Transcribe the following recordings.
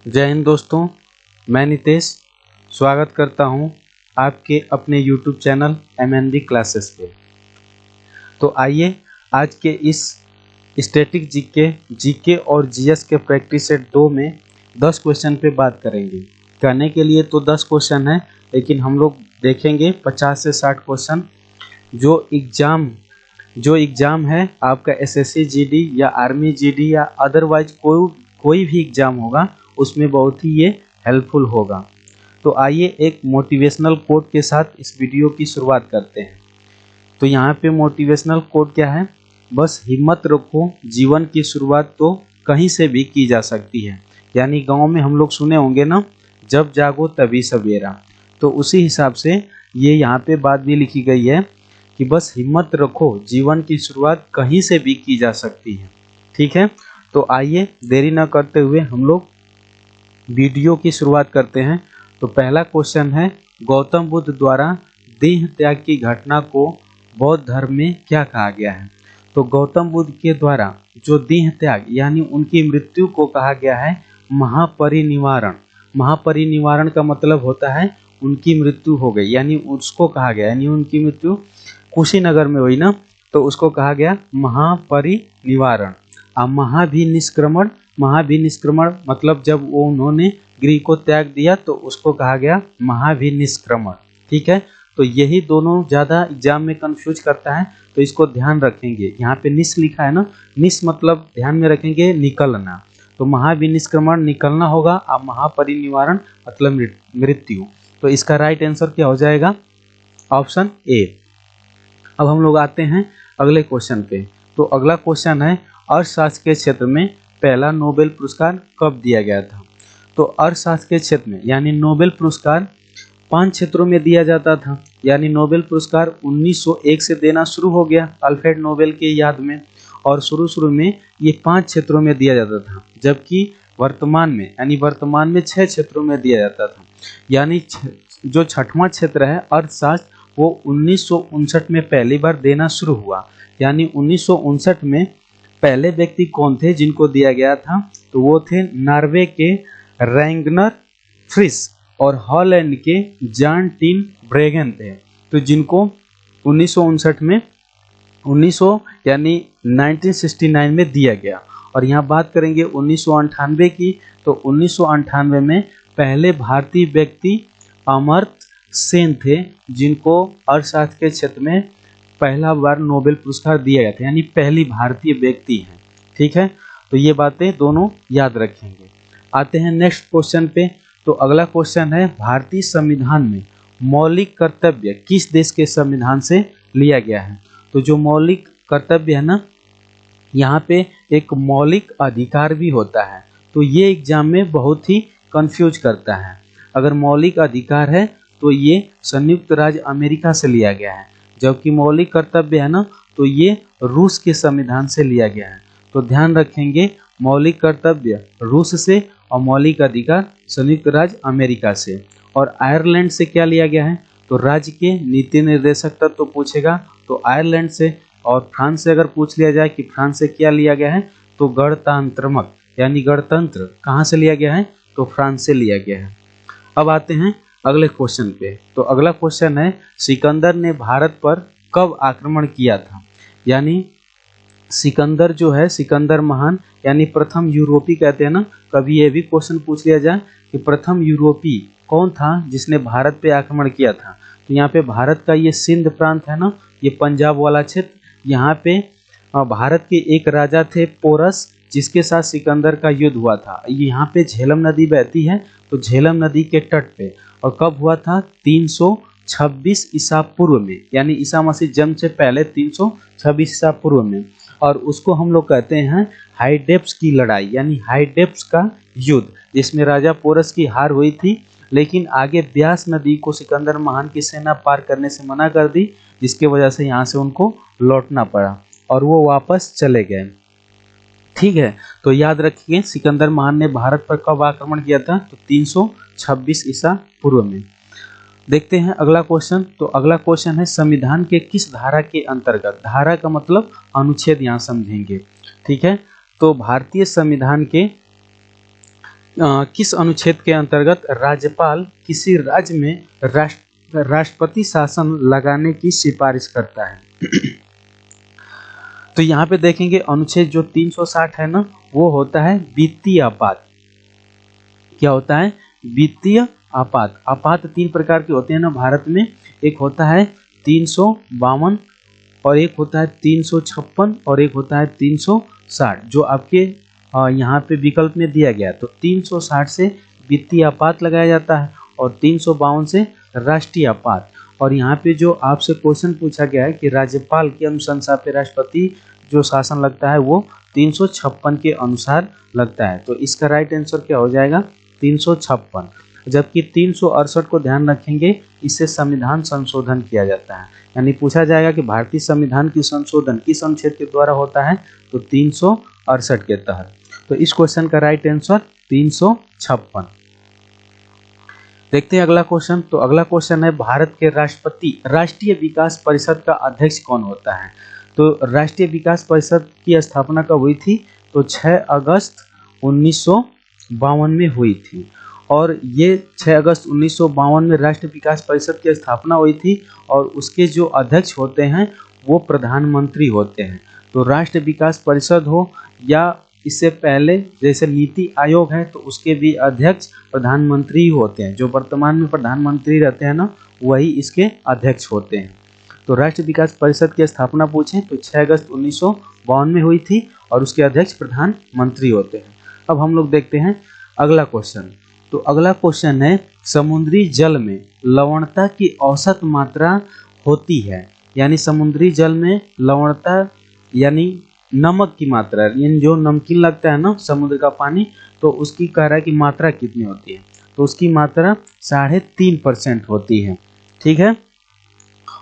जय हिंद दोस्तों, मैं नितेश स्वागत करता हूं आपके अपने YouTube चैनल MNB क्लासेस पे। तो आइए आज के इस स्टैटिक जीके और जीएस के प्रैक्टिस सेट 2 में 10 क्वेश्चन पे बात करेंगे। करने के लिए तो 10 क्वेश्चन है, लेकिन हम लोग देखेंगे 50 से 60 क्वेश्चन जो एग्ज़ाम है आपका SSC GD या आर्मी GD या अदरवाइज कोई भी एग्ज़ाम होगा उसमें बहुत ही ये हेल्पफुल होगा। तो आइए एक मोटिवेशनल कोट के साथ इस वीडियो की शुरुआत करते हैं। तो यहाँ पे मोटिवेशनल कोट क्या है? बस हिम्मत रखो, जीवन की शुरुआत तो कहीं से भी की जा सकती है। यानी गांव में हम लोग सुने होंगे ना, जब जागो तभी सवेरा। तो उसी हिसाब से ये यहाँ पे बात भी लिखी गई है कि बस हिम्मत रखो, जीवन की शुरुआत कहीं से भी की जा सकती है। ठीक है, तो आइए देरी न करते हुए हम लोग वीडियो की शुरुआत करते हैं। तो पहला क्वेश्चन है, गौतम बुद्ध द्वारा देह त्याग की घटना को बौद्ध धर्म में क्या कहा गया है? तो गौतम बुद्ध के द्वारा जो देह त्याग यानी उनकी मृत्यु को कहा गया है महापरिनिर्वाण। महापरिनिर्वाण का मतलब होता है उनकी मृत्यु हो गई, यानी उसको कहा गया, यानी उनकी मृत्यु कुशीनगर में हुई ना, तो उसको कहा गया महापरिनिर्वाण। महाभिनिष्क्रमण मतलब जब वो उन्होंने गृह को त्याग दिया तो उसको कहा गया महाभिनिष्क्रमण। ठीक है, तो यही दोनों ज़्यादा एग्जाम में कंफ्यूज करता है, तो इसको ध्यान रखेंगे। यहाँ पे निस लिखा है ना, निस मतलब ध्यान में रखेंगे निकलना, तो महाभिनिष्क्रमण निकलना होगा, अब महापरिनिर्वाण मतलब मृत्यु। तो इसका राइट आंसर क्या हो जाएगा? Option A. अब हम लोग आते हैं अगले क्वेश्चन पे। तो अगला क्वेश्चन है, अर्थशास्त्र के क्षेत्र में पहला नोबेल पुरस्कार कब दिया गया था? तो अर्थशास्त्र के क्षेत्र में यानी नोबेल पुरस्कार 5 क्षेत्रों में दिया जाता था। यानी नोबेल पुरस्कार 1901 से देना शुरू हो गया अल्फ्रेड नोबेल के याद में, और शुरू में ये 5 क्षेत्रों में दिया जाता था, जबकि वर्तमान में 6 क्षेत्रों में दिया जाता था। यानी जो 6वां क्षेत्र है अर्थशास्त्र, वो 1959 में पहली बार देना शुरू हुआ। यानी 1959 में पहले व्यक्ति कौन थे जिनको दिया गया था? तो वो थे नॉर्वे के रैंगनर फ्रिस और हॉलैंड के जॉन टिन ब्रेगन थे, तो जिनको 1969 में दिया गया। और यहाँ बात करेंगे 1998 की, तो 1998 में पहले भारतीय व्यक्ति अमर्त्य सेन थे, जिनको अर्थशास्त्र के क्षेत्र में पहला बार नोबेल पुरस्कार दिया गया था, यानी पहली भारतीय व्यक्ति हैं। ठीक है, तो ये बातें दोनों याद रखेंगे। आते हैं नेक्स्ट क्वेश्चन पे। तो अगला क्वेश्चन है, भारतीय संविधान में मौलिक कर्तव्य किस देश के संविधान से लिया गया है? तो जो मौलिक कर्तव्य है ना, यहाँ पे एक मौलिक अधिकार भी होता है, तो ये एग्जाम में बहुत ही कंफ्यूज करता है। अगर मौलिक अधिकार है तो ये संयुक्त राज्य अमेरिका से लिया गया है, जबकि मौलिक कर्तव्य है ना, तो ये रूस के संविधान से लिया गया है। तो ध्यान रखेंगे, मौलिक कर्तव्य रूस से और मौलिक अधिकार संयुक्त राज्य अमेरिका से। और आयरलैंड से क्या लिया गया है? तो राज्य के नीति निर्देशक तत्व तो पूछेगा, तो आयरलैंड से। और फ्रांस से अगर पूछ लिया जाए कि फ्रांस से क्या लिया गया है, तो गणतंत्रात्मक यानी गणतंत्र कहाँ से लिया गया है? तो फ्रांस से लिया गया है। अब आते हैं अगले क्वेश्चन पे। तो अगला क्वेश्चन है, सिकंदर ने भारत पर कब आक्रमण किया था? यानी सिकंदर जो है, सिकंदर महान यानी प्रथम यूरोपी कहते हैं ना, कभी ये भी क्वेश्चन पूछ लिया जाए कि प्रथम यूरोपी कौन था जिसने भारत पे आक्रमण किया था? तो यहाँ पे भारत का ये सिंध प्रांत है ना, ये पंजाब वाला क्षेत्र, यहाँ पे भारत के एक राजा थे पोरस, जिसके साथ सिकंदर का युद्ध हुआ था। यहाँ पे झेलम नदी बहती है, तो झेलम नदी के तट पे। और कब हुआ था? 326 ईसा पूर्व में, यानी ईसा मसीह जन्म से पहले 326 ईसा पूर्व में। और उसको हम लोग कहते हैं हाइडेप्स की लड़ाई, यानी हाइडेप्स का युद्ध, जिसमें राजा पोरस की हार हुई थी, लेकिन आगे ब्यास नदी को सिकंदर महान की सेना पार करने से मना कर दी, जिसके वजह से यहाँ से उनको लौटना पड़ा और वो वापस चले गए। ठीक है, तो याद रखिए सिकंदर महान ने भारत पर कब आक्रमण किया था? तो 326 ईसा पूर्व में। देखते हैं अगला क्वेश्चन। तो अगला क्वेश्चन है, संविधान के किस धारा के अंतर्गत? धारा का मतलब अनुच्छेद यहाँ समझेंगे। ठीक है, तो भारतीय संविधान के किस अनुच्छेद के अंतर्गत राज्यपाल किसी राज्य में राष्ट्रपति शासन लगाने की सिफारिश करता है? तो यहाँ पे देखेंगे अनुच्छेद जो 360 है ना, वो होता है वित्तीय आपात। क्या होता है? वित्तीय आपात। आपात 3 प्रकार के होते हैं ना भारत में, एक होता है 352 और एक होता है 356 और एक होता है 360, जो आपके यहाँ पे विकल्प में दिया गया। तो 360 से वित्तीय आपात लगाया जाता है और 352 से राष्ट्रीय आपात। और यहाँ पे जो आपसे क्वेश्चन पूछा गया है कि राज्यपाल की अनुशंसा पे राष्ट्रपति जो शासन लगता है वो 356 के अनुसार लगता है। तो इसका राइट आंसर क्या हो जाएगा? 356। जबकि 368 को ध्यान रखेंगे, इससे संविधान संशोधन किया जाता है। यानी पूछा जाएगा कि भारतीय संविधान की संशोधन किस अनुच्छेद के द्वारा होता है, तो 368 के तहत। तो इस क्वेश्चन का राइट आंसर 356। देखते हैं अगला क्वेश्चन। तो अगला क्वेश्चन है भारत के राष्ट्रीय विकास परिषद का अध्यक्ष कौन होता है? तो राष्ट्रीय विकास परिषद की स्थापना कब हुई थी? तो 6 अगस्त 1952 में हुई थी। और ये 6 अगस्त 1952 में राष्ट्रीय विकास परिषद की स्थापना हुई थी और उसके जो अध्यक्ष होते हैं वो प्रधानमंत्री होते हैं। तो राष्ट्रीय विकास परिषद हो या इससे पहले जैसे नीति आयोग है, तो उसके भी अध्यक्ष प्रधानमंत्री होते हैं। जो वर्तमान में प्रधानमंत्री रहते हैं ना, वही इसके अध्यक्ष होते हैं। तो राष्ट्रीय विकास परिषद की स्थापना पूछें तो 6 अगस्त 1952 में हुई थी और उसके अध्यक्ष प्रधानमंत्री होते हैं। अब हम लोग देखते हैं अगला क्वेश्चन। तो अगला क्वेश्चन है समुद्री जल में लवणता की औसत मात्रा होती है, यानी समुद्री जल में लवणता यानी नमक की मात्रा, यानी जो नमकीन लगता है ना समुद्र का पानी, तो उसकी कह रहा है कि मात्रा कितनी होती है? तो उसकी मात्रा 3.5% होती है। ठीक है,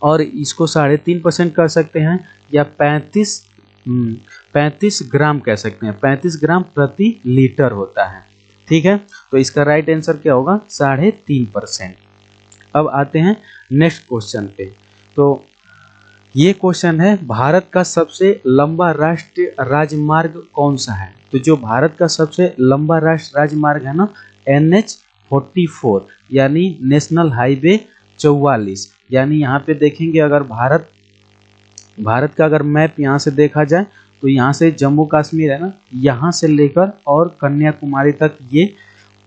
और इसको 3.5% कर सकते हैं या 35 ग्राम कह सकते हैं। 35 ग्राम प्रति लीटर होता है। ठीक है, तो इसका राइट आंसर क्या होगा? 3.5%। अब आते हैं नेक्स्ट क्वेश्चन पे। तो ये क्वेश्चन है भारत का सबसे लंबा राष्ट्रीय राजमार्ग कौन सा है? तो जो भारत का सबसे लंबा राष्ट्रीय राजमार्ग है ना, NH-44 यानी नेशनल हाईवे 44। यानी यहाँ पे देखेंगे अगर भारत का अगर मैप यहाँ से देखा जाए तो यहाँ से जम्मू कश्मीर है ना, यहाँ से लेकर और कन्याकुमारी तक ये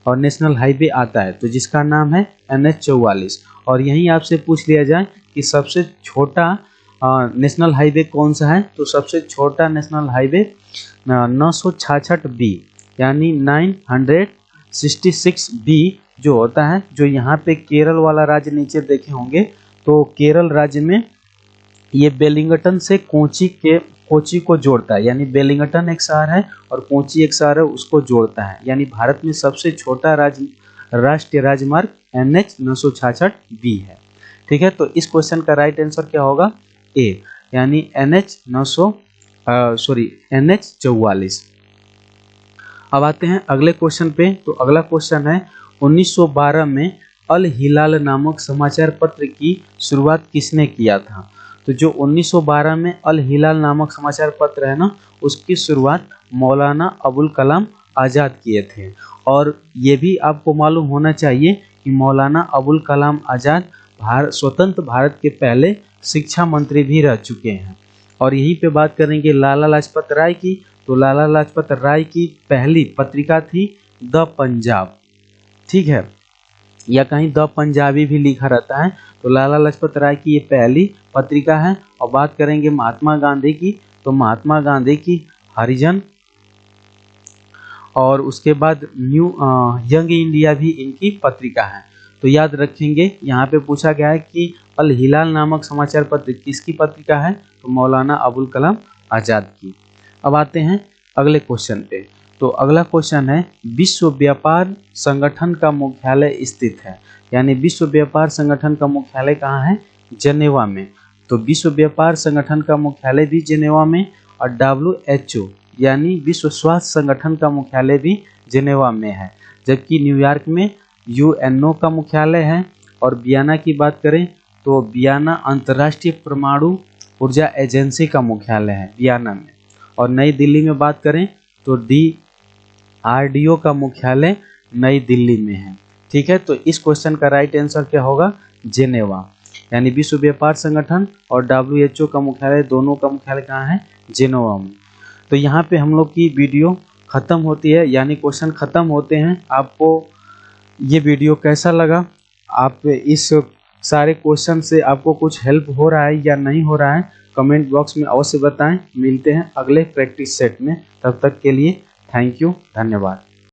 और नेशनल हाईवे आता है, तो जिसका नाम है NH-44। और यहीं आपसे पूछ लिया जाए कि सबसे छोटा नेशनल हाईवे कौन सा है, तो सबसे छोटा नेशनल हाईवे 966 बी यानी 966 बी जो होता है, जो यहाँ पे केरल वाला राज्य नीचे देखे होंगे, तो केरल राज्य में ये बेलिंगटन से कोची को जोड़ता है। यानी बेलिंगटन एक शहर है और कोची एक शहर है, उसको जोड़ता है। यानी भारत में सबसे छोटा राष्ट्रीय राजमार्ग NH-966 बी है। ठीक है, तो इस क्वेश्चन का राइट आंसर क्या होगा? ए, यानी NH-44। अब आते हैं अगले क्वेश्चन पे। तो अगला क्वेश्चन है 1912 में अल हिलाल नामक समाचार पत्र की शुरुआत किसने किया था? तो जो 1912 में अल हिलाल नामक समाचार पत्र है ना, उसकी शुरुआत मौलाना अबुल कलाम आज़ाद किए थे। और ये भी आपको मालूम होना चाहिए कि मौलाना अबुल कलाम आज़ाद स्वतंत्र भारत के पहले शिक्षा मंत्री भी रह चुके हैं। और यहीं पे बात करेंगे लाला लाजपत राय की। तो लाला लाजपत राय की पहली पत्रिका थी द पंजाब। ठीक है, या कहीं द पंजाबी भी लिखा रहता है। तो लाला लाजपत राय की ये पहली पत्रिका है। और बात करेंगे महात्मा गांधी की, तो महात्मा गांधी की हरिजन, और उसके बाद न्यू यंग इंडिया भी इनकी पत्रिका है। तो याद रखेंगे, यहाँ पे पूछा गया है कि अल हिलाल नामक समाचार पत्र किसकी पत्रिका है? तो मौलाना अबुल कलाम आज़ाद की। अब आते हैं अगले क्वेश्चन पे। तो अगला क्वेश्चन है विश्व व्यापार संगठन का मुख्यालय स्थित है, यानी विश्व व्यापार संगठन का मुख्यालय कहाँ है? जेनेवा में। तो विश्व व्यापार संगठन का मुख्यालय भी जेनेवा में, और WHO यानी विश्व स्वास्थ्य संगठन का मुख्यालय भी जेनेवा में है। जबकि न्यूयॉर्क में UNO का मुख्यालय है। और वियना की बात करें तो वियना अंतर्राष्ट्रीय परमाणु ऊर्जा एजेंसी का मुख्यालय है वियना में। और नई दिल्ली में बात करें तो DRDO का मुख्यालय नई दिल्ली में है। ठीक है, तो इस क्वेश्चन का राइट आंसर क्या होगा? जेनेवा। यानी विश्व व्यापार संगठन और WHO का मुख्यालय, दोनों का मुख्यालय कहाँ है? जेनेवा में। तो यहाँ पे हम लोग की वीडियो खत्म होती है, यानी क्वेश्चन खत्म होते हैं। आपको ये वीडियो कैसा लगा? आप इस सारे क्वेश्चन से आपको कुछ हेल्प हो रहा है या नहीं हो रहा है? कमेंट बॉक्स में अवश्य बताएं। मिलते हैं अगले प्रैक्टिस सेट में, तब तक के लिए थैंक यू, धन्यवाद।